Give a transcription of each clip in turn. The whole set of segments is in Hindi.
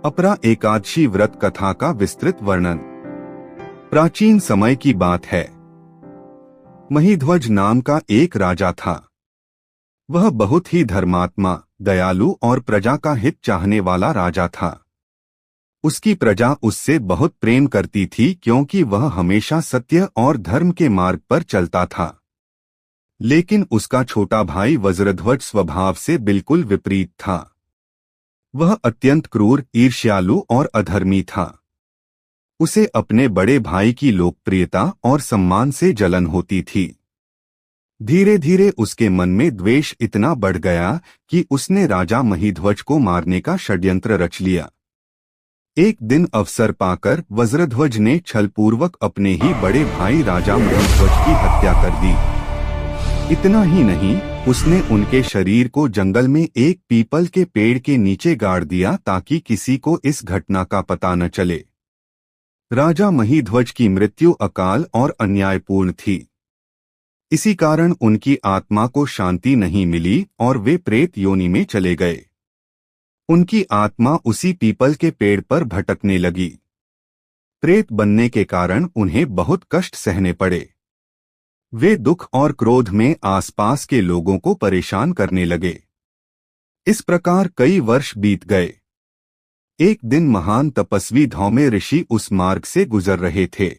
अपरा एकादशी व्रत कथा का विस्तृत वर्णन। प्राचीन समय की बात है। महीध्वज नाम का एक राजा था। वह बहुत ही धर्मात्मा, दयालु और प्रजा का हित चाहने वाला राजा था। उसकी प्रजा उससे बहुत प्रेम करती थी क्योंकि वह हमेशा सत्य और धर्म के मार्ग पर चलता था। लेकिन उसका छोटा भाई वज्रध्वज स्वभाव से बिल्कुल विपरीत था। वह अत्यंत क्रूर, ईर्ष्यालु और अधर्मी था। उसे अपने बड़े भाई की लोकप्रियता और सम्मान से जलन होती थी। धीरे धीरे उसके मन में द्वेष इतना बढ़ गया कि उसने राजा महीध्वज को मारने का षड्यंत्र रच लिया। एक दिन अवसर पाकर वज्रध्वज ने छलपूर्वक अपने ही बड़े भाई राजा महीध्वज की हत्या कर दी। इतना ही नहीं, उसने उनके शरीर को जंगल में एक पीपल के पेड़ के नीचे गाड़ दिया ताकि किसी को इस घटना का पता न चले। राजा महीध्वज की मृत्यु अकाल और अन्यायपूर्ण थी। इसी कारण उनकी आत्मा को शांति नहीं मिली और वे प्रेत योनि में चले गए। उनकी आत्मा उसी पीपल के पेड़ पर भटकने लगी। प्रेत बनने के कारण उन्हें बहुत कष्ट सहने पड़े। वे दुख और क्रोध में आसपास के लोगों को परेशान करने लगे। इस प्रकार कई वर्ष बीत गए। एक दिन महान तपस्वी धौम्य ऋषि उस मार्ग से गुजर रहे थे।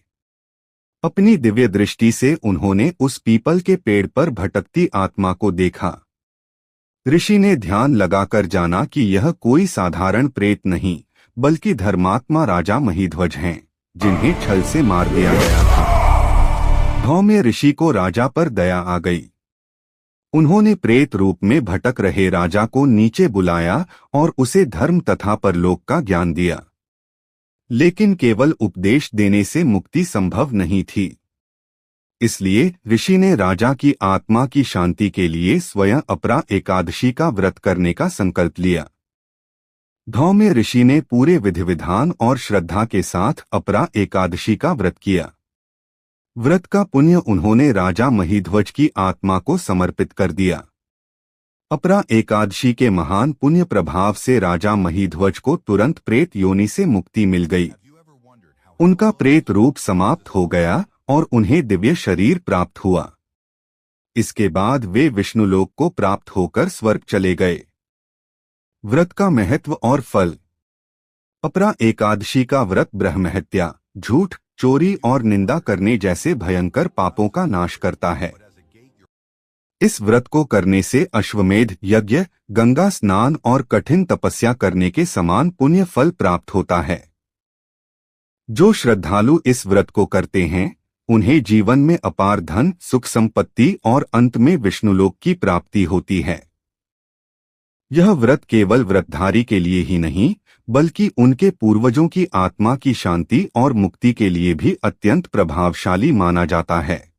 अपनी दिव्य दृष्टि से उन्होंने उस पीपल के पेड़ पर भटकती आत्मा को देखा। ऋषि ने ध्यान लगाकर जाना कि यह कोई साधारण प्रेत नहीं, बल्कि धर्मात्मा राजा महीध्वज हैं, जिन्हें छल से मार दिया गया था। धौम्य ऋषि को राजा पर दया आ गई। उन्होंने प्रेत रूप में भटक रहे राजा को नीचे बुलाया और उसे धर्म तथा परलोक का ज्ञान दिया। लेकिन केवल उपदेश देने से मुक्ति संभव नहीं थी। इसलिए ऋषि ने राजा की आत्मा की शांति के लिए स्वयं अपरा एकादशी का व्रत करने का संकल्प लिया। धौम्य ऋषि ने पूरे विधि विधान और श्रद्धा के साथ अपरा एकादशी का व्रत किया। व्रत का पुण्य उन्होंने राजा महीध्वज की आत्मा को समर्पित कर दिया। अपरा एकादशी के महान पुण्य प्रभाव से राजा महीध्वज को तुरंत प्रेत योनि से मुक्ति मिल गई। उनका प्रेत रूप समाप्त हो गया और उन्हें दिव्य शरीर प्राप्त हुआ। इसके बाद वे विष्णुलोक को प्राप्त होकर स्वर्ग चले गए। व्रत का महत्व और फल। अपरा एकादशी का व्रत ब्रह्महत्या, झूठ, चोरी और निंदा करने जैसे भयंकर पापों का नाश करता है। इस व्रत को करने से अश्वमेध यज्ञ, गंगा स्नान और कठिन तपस्या करने के समान पुण्य फल प्राप्त होता है। जो श्रद्धालु इस व्रत को करते हैं, उन्हें जीवन में अपार धन, सुख संपत्ति और अंत में विष्णुलोक की प्राप्ति होती है। यह व्रत केवल व्रतधारी के लिए ही नहीं, बल्कि उनके पूर्वजों की आत्मा की शांति और मुक्ति के लिए भी अत्यंत प्रभावशाली माना जाता है।